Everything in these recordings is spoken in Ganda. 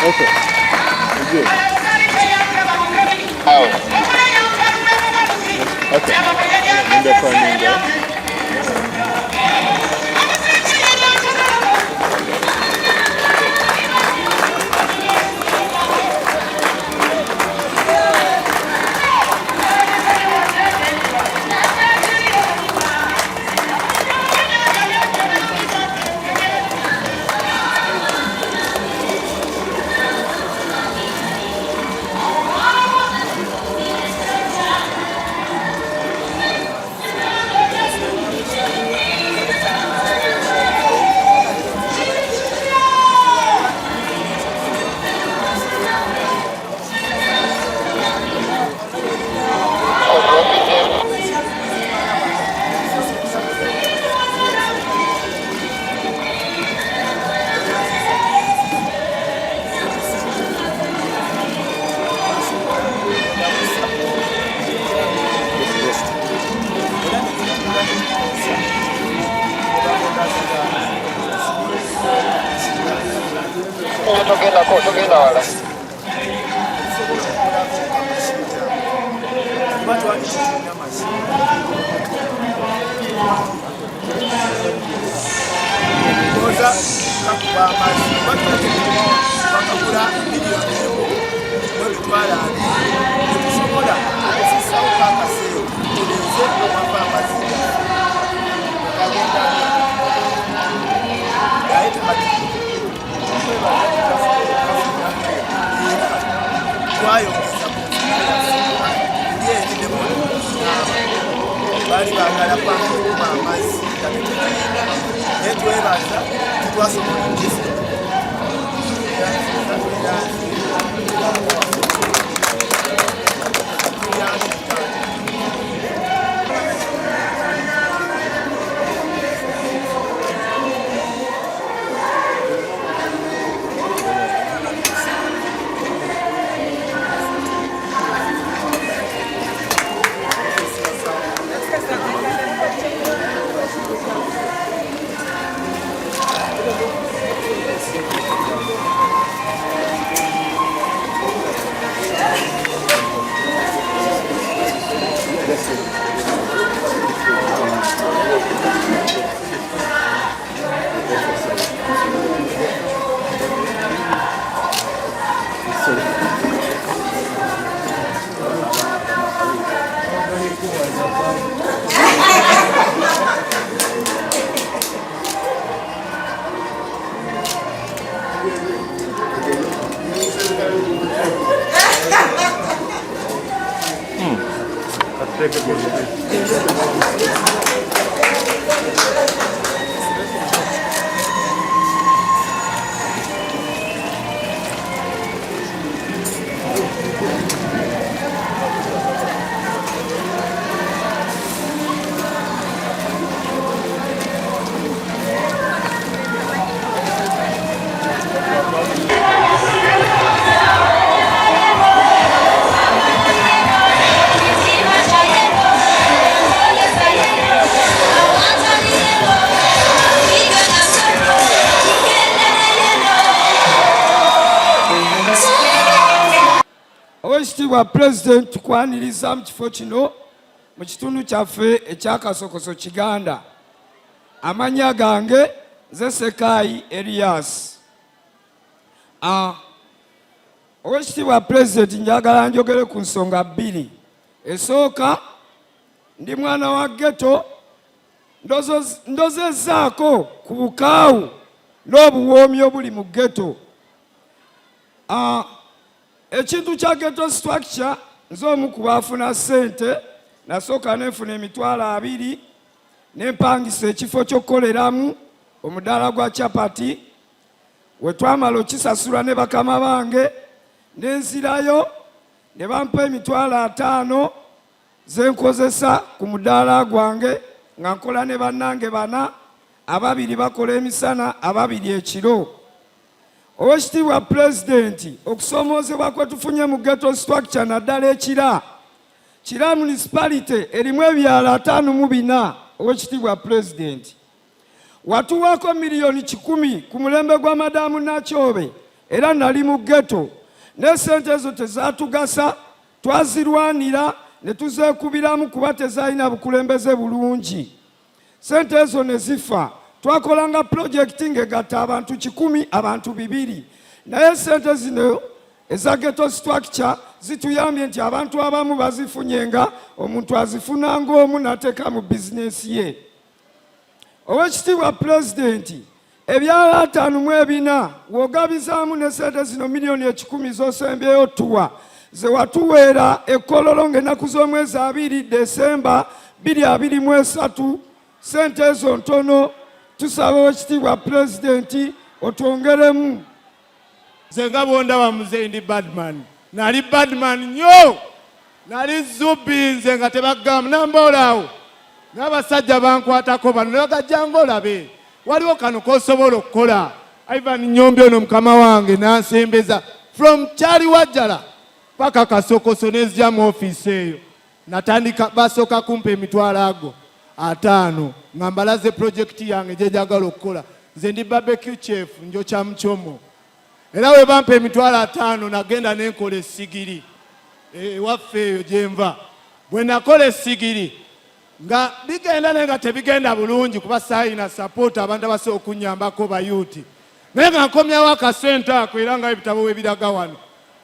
Okay. Good. Oh. Okay. Togenda wala. bali bagala kwangula amazzi netwebaza titwasobola Oweekitiibwa President tukwaniriza mu kifo kino mu kitundu kyaffe ekya Kasokoso Kiganda. Amanya gange nze Sekayi Elias. Oweekitiibwa President njagala njogere ku nsonga bbiri. Esooka ndi mwana wa ghetto ndozezzaako ku bukaawu n'obuwoomi obuli mu ghetto. Ekintu kya ghetto structure nze omu ku baafuna ssente nasooka nefuna $20 nempangisa ekifo ky'okukoleramu omudaala gwa chapati. We twamala okisasula ne bakama bange nenzirayo ne bampa $50 ze nkozesa ku mudaala gwange nga nkola ne bannange 4, 2 bakola emisana 2 ekiro. Oweekitiibwa Pulezidenti, okusoomoozebwa kwe tufunye mu ghetto structure naddala ekira municipality erimu ebyalo 54. Oweekitiibwa Pulezidenti, watuwaako $1,010,000 ku mulembe gwa Madamu Nakyobe era nali mu ghetto, ne ssente ezo tezaatugasa, twazirwanira ne tuzeekubiramu kuba tezaalina bukulembeze bulungi. Ssente ezo ne zifa. Twakolanga projekiti ng'egatta abantu 100, abantu 200. Naye ssente zino eza ghetto structure zituyambye nti abantu abamu bazifunye nga omuntu azifuna ng'omu n'ateeka mu bizinesi ye. Oweekitiibwa Pulezidenti, ebyalo 54 w'ogabizaamu ne ssente zino $1,10,000 z'osembyeyo tuwa ze watuweera ekkololo ng'ennaku z'omwezi 2 Desemba 2023. Ssente ezo ntono. Tusaba Oweekitiibwa Pulezidenti otwongeremu. Nze nga bw'ondaba muzeeyi ndi badman. Nali badman nnyo. Nali zubbi nze nga tebagamba namboolaawo. N'abasajja bankwatako bano ne bagajjanga olabe. Waliwo kano k'osobola okukola. Ivan Nnyombi ono mukama wange n'ansembeza from Kyali Wajjala paka Kasokoso n'ezija mu ofiisi eyo. Natandika basooka kumpa $50 nga mbalaze projekiti yange gye njagala okukola. Nze ndi barbecue chef njokya muchomo. Era we bampa $50 nagenda n'enkola essigiri ewaffe eyo gye nva. Bwe nakola essigiri nga bigenda naye nga tebigenda bulungi kuba saayina support abantu abasobola okunyambako bayuuti. Naye nga nkomyawo akasente ako era nga ebitabo we biraga wano.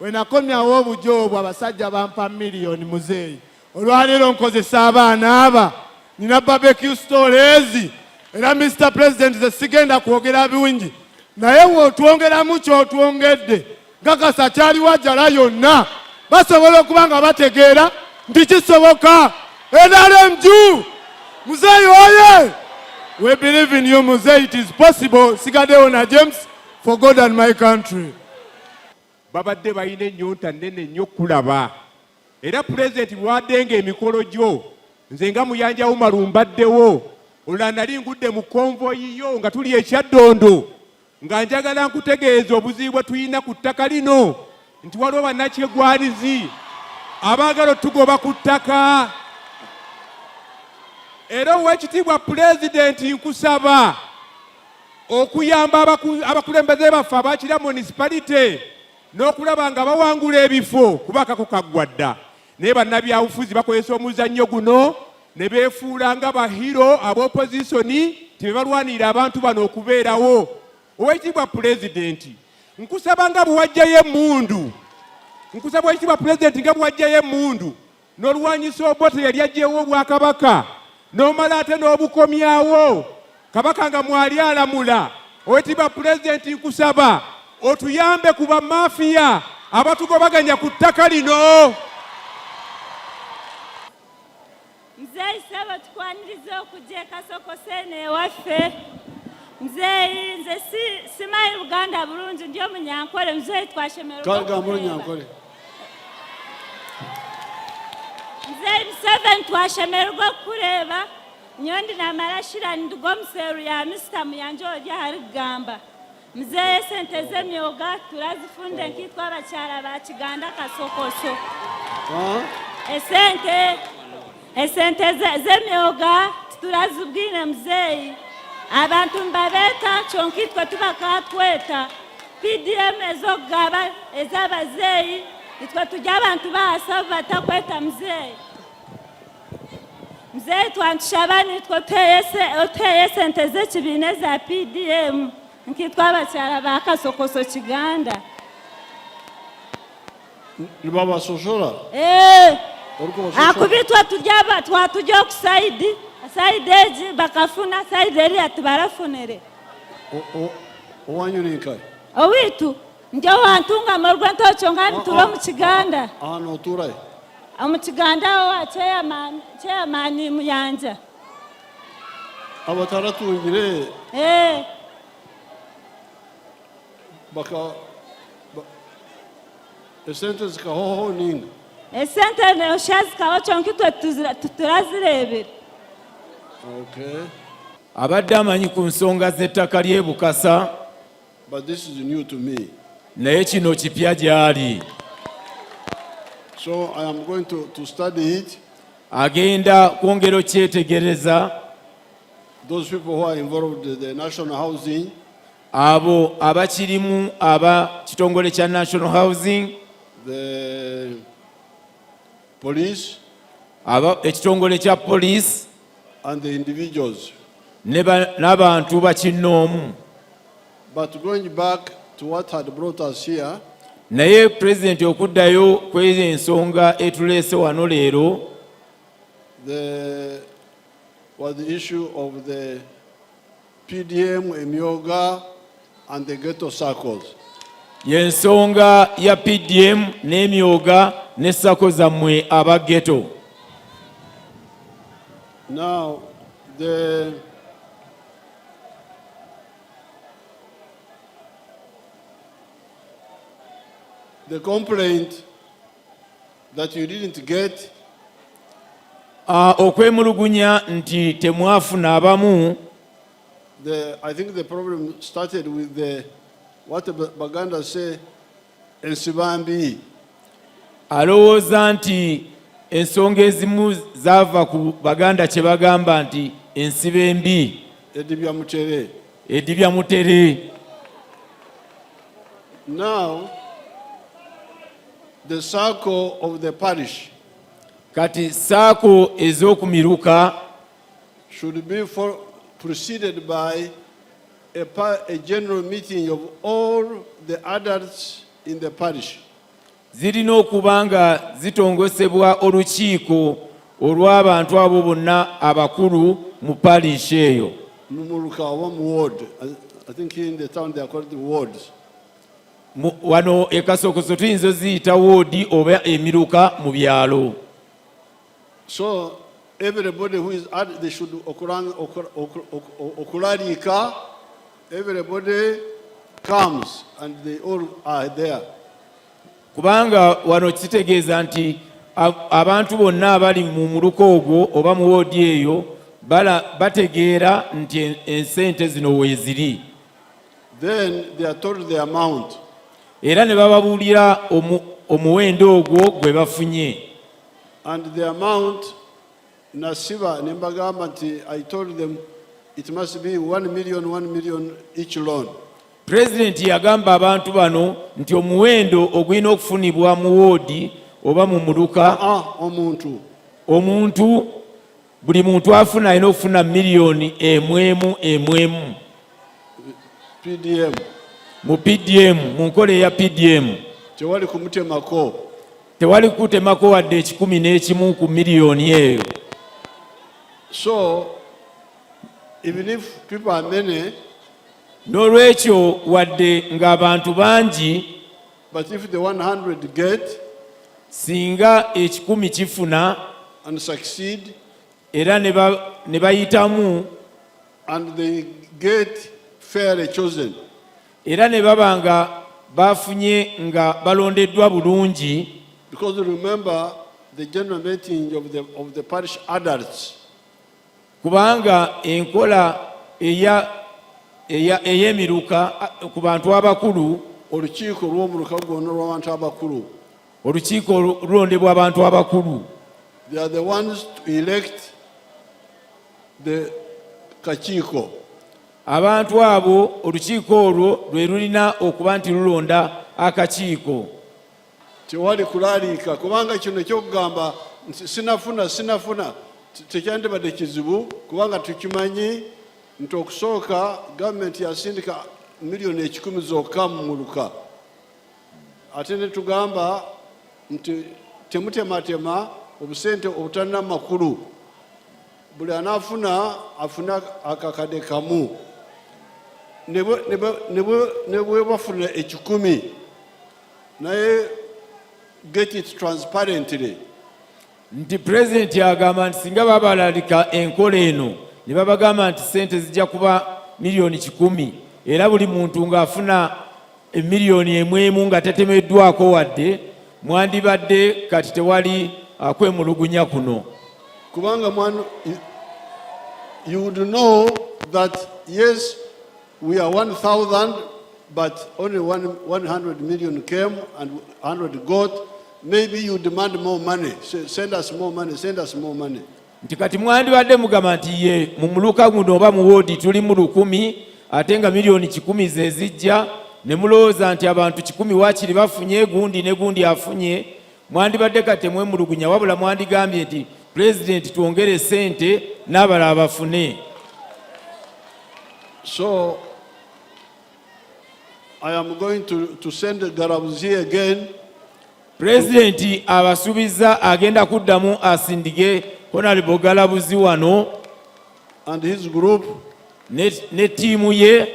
We nakomyawo obujo obwo abasajja bampa $1,000,000 muzeeyi. Olwaleero nkozesa abaana aba. Nina barbecue stories. Era Mr. President ze sigenda kwogera bingi. Naye w'otwongeramu ky'otwongedde nkakasa Kyali Wajjala yonna basobola okuba nga bategeera nti kisoboka. NRMG! Muzeeyi oye! We believe in you, Muzeeyi. It is possible. Sigaddewo na James for God and my country. Babadde balina ennyonta nnene nnyo kulaba. Era Pulezidenti bwaddenga emikolo gyo nze nga Muyanja Umaru mbaddewo. Olulala nali ngudde mu konvoyi yo nga tuli ekyaddondo nga njagala nkutegeeza obuzibu bwe tulina ku ttaka lino nti waliwo bannakyegwanizi abaagala otugoba ku ttaka. Era Oweekitiibwa Pulezidenti nkusaba okuyamba abakulembeze baffe abakira municipality n'okulaba nga bawangula ebifo kuba akako kaggwa dda. Naye bannabyabufuzi bakozesa omuzannyo guno ne beefuula nga bahiro ab'opozisoni tebalwanira abantu bano okubeerawo. Oweekitiibwa Pulezidenti, nkusaba nga bwewajjayo emmundu, nkusaba Oweekitiibwa Pulezidenti nga bwewajjayo emmundu n'olwanyisa Obote yali aggyewo Obwakabaka n'omala ate n'obukomyawo Kabaka nga mwali alamula. Oweekitiibwa Pulezidenti, nkusaba otuyambe ku bamafiya abatugobaganya ku ttaka lino. Muzeeyi saba tukwaniriza okujja Kasokoso ewaffe. Muzeeyi nze simanyi Luganda bulungi ndi Omunyankole. Muzeeyi twashemererwa Muzeeyi Museven twashemererwa okukureeba. Nyondi namala shira ndugo museru ya Mr. Muyanja oli ali kugamba. Muzeeyi sente z'emyoga turazifunde nkitwa abakyala ba Kiganda Kasokoso. Esente z'emyoga turazibwine muzeeyi. Abantu mbabeeta kyonkitwe tubakatweta. PDM ezokugaba ez'abazeeyi nitwe tujja abantu baasavu batakweta muzeeyi. Muzeeyi twantushaba nitwe oteye sente z'ekibiina za PDM nkitwa abakyala ba Kasokoso Kiganda. Nibabasosola? Akubitwa twatujja ku saidi egi bakafuna saidi eri atubarafunire. Owanyu ninkai. Owitu ndio wantunga morgwanto chongani tulo mu Kiganda. No turai. Mu Kiganda wa chairman Muyanja. Abatara tungire. Baka esente zikahoho ninga. Esente ne oshazika ochonki turazirebe. Okay. Abadde amanyi ku nsonga z'ettaka ly'e Bukasa. But this is new to me. Naye kino kipya gy'ali. So I am going to study it. Agenda kwongera okyetegereza. Those people who are involved in the national housing. Abo abakirimu aba kitongole kya national housing. The police. Ekitongole kya police. And the individuals. N'abantu bakinnoomu. But going back to what had brought us here. Naye President okuddayo kw'ezo ensonga etuleese wano leero. Was the issue of the PDM, Emyoga, and the ghetto circles. Yensonga ya PDM, n'emyoga, ne sako zammwe aba ghetto. Now, the complaint that you didn't get. Okwemulugunya nti temwafuna abamu. I think the problem started with what the Baganda say, ensibambi. Alowooza nti ensonga ezimu zaava ku Baganda kye bagamba nti ensiba embi. Edibya mutere. Now, the circle of the parish. Kati saako ez'okumiruka should be preceded by a general meeting of all the adults in the parish. Zirina okuba nga zitongosebwa olukiiko olw'abantu abo bonna abakulu mu parish eyo. Ward. I think here in the town they are called the wards. Wano e Kasokoso tuyinza ziyita woodi oba emiruka mu byalo. So everybody who is they should okularika, everybody comes and they all are there. Kubanga wano kitegeeza nti abantu bonna abali mu muluka ogwo oba mu woodi eyo bategeera nti ensente zino weeziri. Then they are told the amount. Era ne bababuulira omuwendo ogwo gwe bafunye. And the amount, Nasiba, Nimbagamati, I told them it must be 1 million each loan. President yagamba abantu bano nti omuwendo ogwina okufunibwa mu woodi oba mu muluka. Omuntu buli muntu afuna alina okufuna miliyoni emwemu. PDM. Mu PDM, mu nkola eya PDM. Tewali kumutemako. Tewali kutemako wadde 11 ku miliyoni eyo. So, even if people are many, n'olwekyo wadde ng'abantu bangi, but if the 100 get, singa 10 kifuna and succeed, era ne bayitamu, and they get fairly chosen, era ne baba nga bafunye nga balondeddwa bulungi. Because remember the general meeting of the parish adults. Kubanga enkola ey'emiruka ku bantu abakulu, olukiiko lw'omuluka gwonna lw'abantu abakulu. Olukiiko lulondebwa abantu abakulu. They are the ones to elect the kakiiko. Abantu abo olukiiko olwo lwe lulina okuba nti lulonda akakiiko. Tewali kulaalika kubanga kino ekyokugamba sinafuna tekyandibadde kizibu kubanga tukimanyi nti okusooka gavumenti yasindika miliyoni 10 zokka mu muluka. Ate ne tugamba nti temutematema obusente obutalina makulu. Buli anaafuna afuna akakade kamu. ne bwe bafuna ekikumi naye get it transparently. Nti president agamba nti singa babalalika enkola eno ne babagamba nti sente zijja kuba miliyoni 100 era buli muntu ng'afuna miliyoni emu nga tetemeddwako wadde mwandibadde kati tewali kwemulugunya kuno. Kubanga you would know that yes, we are 1,000, but only 100 million came and 100 got. Maybe you demand more money. Send us more money. Send us more money. Nti kati mwandibadde mugamba nti ye mu muluka guno oba mu woodi tuli mu 1,000 ate nga miliyoni 100 ze zijja ne mulowooza nti abantu 100 waakiri bafunye gundi ne gundi afunye. Mwandibadde kati temwemulugunya wabula mwandigambye nti President tuongere sente n'abalala bafune. So I am going to send Garabuzi again. President abasubiza agenda kuddamu asindige Honorable Galabuzi wano and his group ne tiimu ye.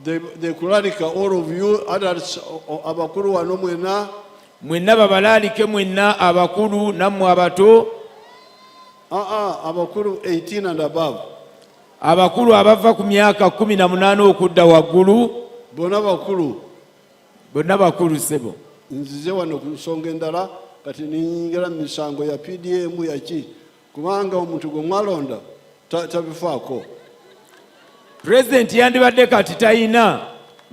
They kulalika all of you adults abakulu wano mwenna babalaalike mwenna abakulu nammwe abato. Abakulu 18 and above. Abakulu abava ku myaka 18 okudda waggulu. Bonna bakulu sebo. Nzize wano ku nsonga endala kati ninjira mu misango ya PDM yaki kubanga omuntu gwe mwalonda tabifaako. President yandibadde kati tayina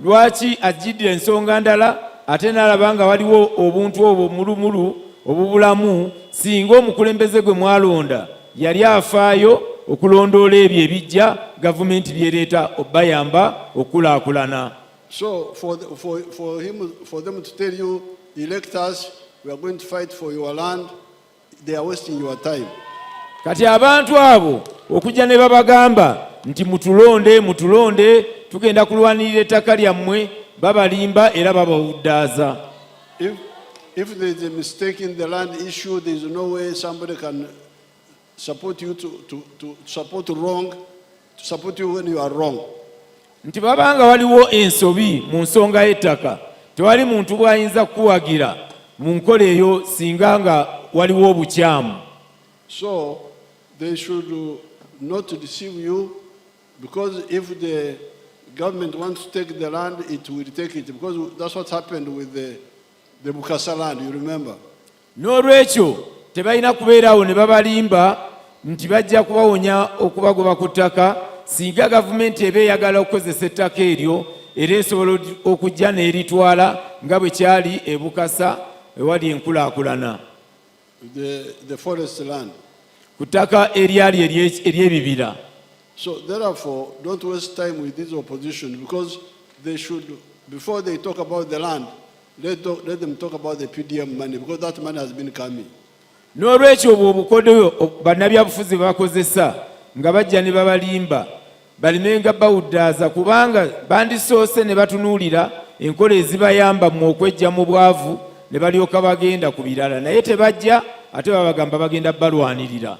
lwaki ajjidde ensonga ndala ate n'alaba nga waliwo obuntu obwo mulumulu obubulamu singa omukulembeze gwe mwalonda yali afaayo okulondoola ebyo ebijja gavumenti byereeta obayamba okulaakulana. So for them to tell you, elect us, we are going to fight for your land, they are wasting your time. Kati abantu abo okujja ne babagamba nti mutulonde tugenda kulwanirira ettaka lyammwe babalimba era babawuddaaza. If there is a mistake in the land issue, there is no way somebody can support you to support wrong, to support you when you are wrong. Nti babanga waliwo ensobi mu nsonga y'ettaka tewali muntu bw'ayinza kuwagira mu nkola eyo singa nga waliwo obukyamu. So they should not deceive you, because if the government wants to take the land, it will take it, because that's what happened with the Bukasa land, you remember. N'olwekyo tebalina kubeerawo ne babalimba nti bajja kubawonya okubagoba ku ttaka singa gavumenti eba eyagala okukozesa ettaka eryo era esobola okujja n'eritwala nga bwe kyali e Bukasa ewali enkulaakulana. The forest land. Ku ttaka eryali ery'ebibira. So therefore, don't waste time with this opposition, because they should, before they talk about the land, let them talk about the PDM money, because that money has been coming. N'olwekyo obwo obukodyo bannabyabufuzi bakozesa nga bajja ne babalimba balimenga bawuddaaza kubanga bandisoose ne batunuulira enkola ezibayamba mu okwejja mu bwavu ne balyoka bagenda ku birala naye tebajja ate babagamba bagenda balwanirira.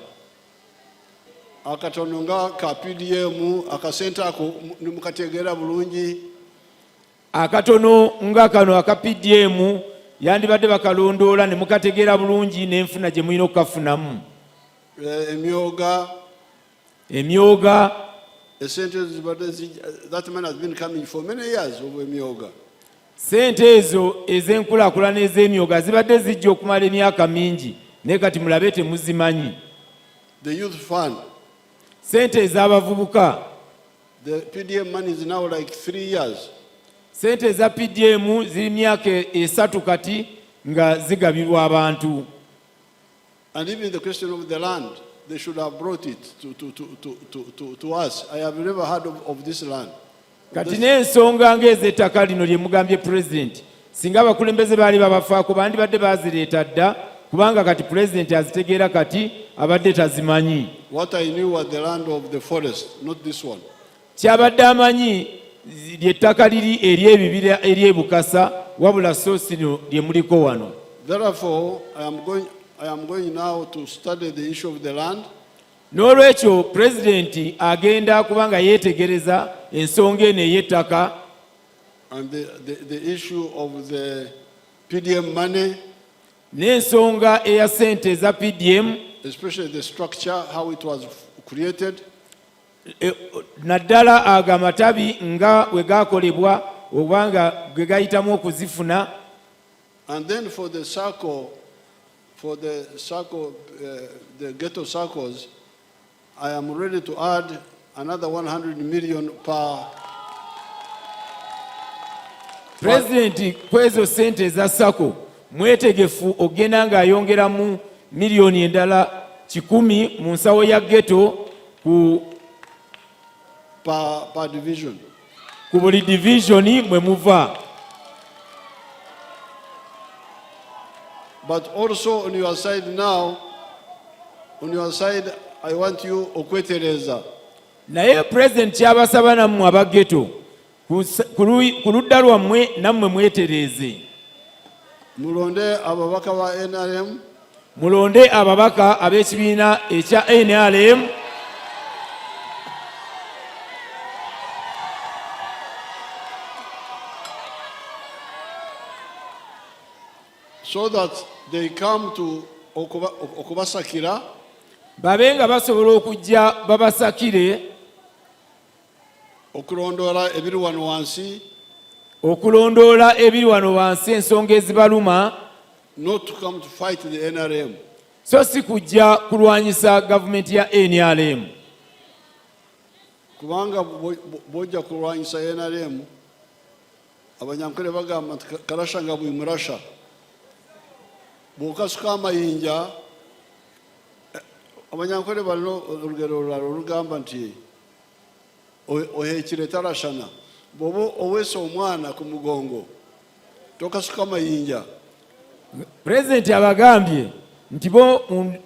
Akatono nga ka PDM akasente ako mukategeera bulungi. Akatono nga kano aka PDM yandibadde bakalondoola ne mukategeera bulungi n'enfuna gye mulina okukafunamu. Emyoga that man has been coming for many years over emyoga. Sente ezo ez'enkulaakulana ez'emyoga zibadde zijja okumala emyaka mingi naye kati mulabe temuzimanyi. The youth fund. Sente ez'abavubuka. The PDM money is now like 3 years. Sente eza PDM ziri myaka 3 kati nga zigabirwa abantu. And even the question of the land, they should have brought it to us. I have never heard of this land. Kati n'ensonga ng'ez'ettaka lino lye mugambye President singa abakulembeze baali babafaako bandibadde bazireeta dda kubanga kati President azitegeera kati abadde tazimanyi. What I knew was the land of the forest, not this one. Kyabadde amanyi ly'ettaka liri ery'ebibira ery'e Bukasa wabula so sino lye muliko wano. Therefore, I am going now to study the issue of the land. n'olwekyo pulezidenti agenda kubanga yeetegereza ensonga eno ey'ettaka. And the issue of the PDM money, n'ensonga eya ssente eza PDM, especially the structure, how it was created. naddala ago amatabi nga we gaakolebwa oba nga ge gayitamu okuzifuna. And then for the circle, the ghetto circles, I am ready to add another 100 million per. Pulezidenti kwezo ssente eza sako mwetegefu ogenda ng'ayongeramu miliyoni endala 100 mu nsawo ya ghetto per division. ku buli divisioni mwe muva. But also on your side now, I want you okwetereza. Naye President kyabasaba nammwe aba ghetto ku ludda lwammwe nammwe mwetereeze. Mulonde ababaka ba NRM. Mulonde ababaka ab'ekibiina ekya NRM. So that they come to okubasakira. Babe nga basobola okujja babasakire. Okulondoola ebiri wano wansi. Okulondoola ebiri wano wansi ensonga ezibaluma. Not to come to fight the NRM. So si kujja kulwanyisa gavumenti ya NRM. Kubanga bojja kulwanyisa NRM, abanyankole bagamba nti karasha nga bwimurasha. Bwokasuka amayinja, abanyankole balina olugero olulala olugamba nti ohekire tarashana. Bw'oba oweesa omwana ku mugongo tokasuka amayinja. Pulezidenti abagambye nti bo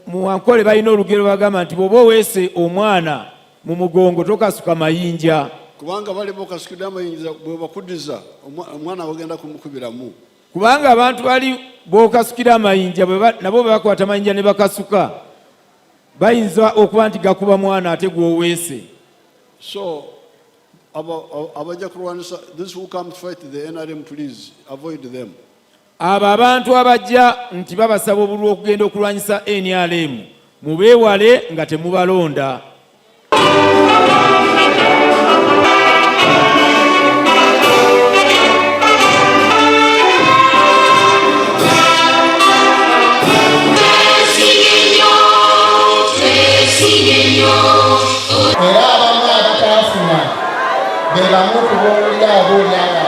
mu Ankole balina olugero bagamba nti bw'oba oweese omwana mu mugongo tokasuka mayinja. Kubanga bali bokasukidde amayinja bwe bakuddiza omwana bagenda kumukubiramu. Kubanga abantu bali bokasukira amayinja nabo bwe bakwata amayinja ne bakasuka bayinza okuba nti gakuba mwana ate gw'oweese. So abajja kulwanisa, this who come to fight the NRM, please avoid them. Abo abantu abajja nti babasaba obululu okugenda okulwanyisa NRM mubeewale nga temubalonda.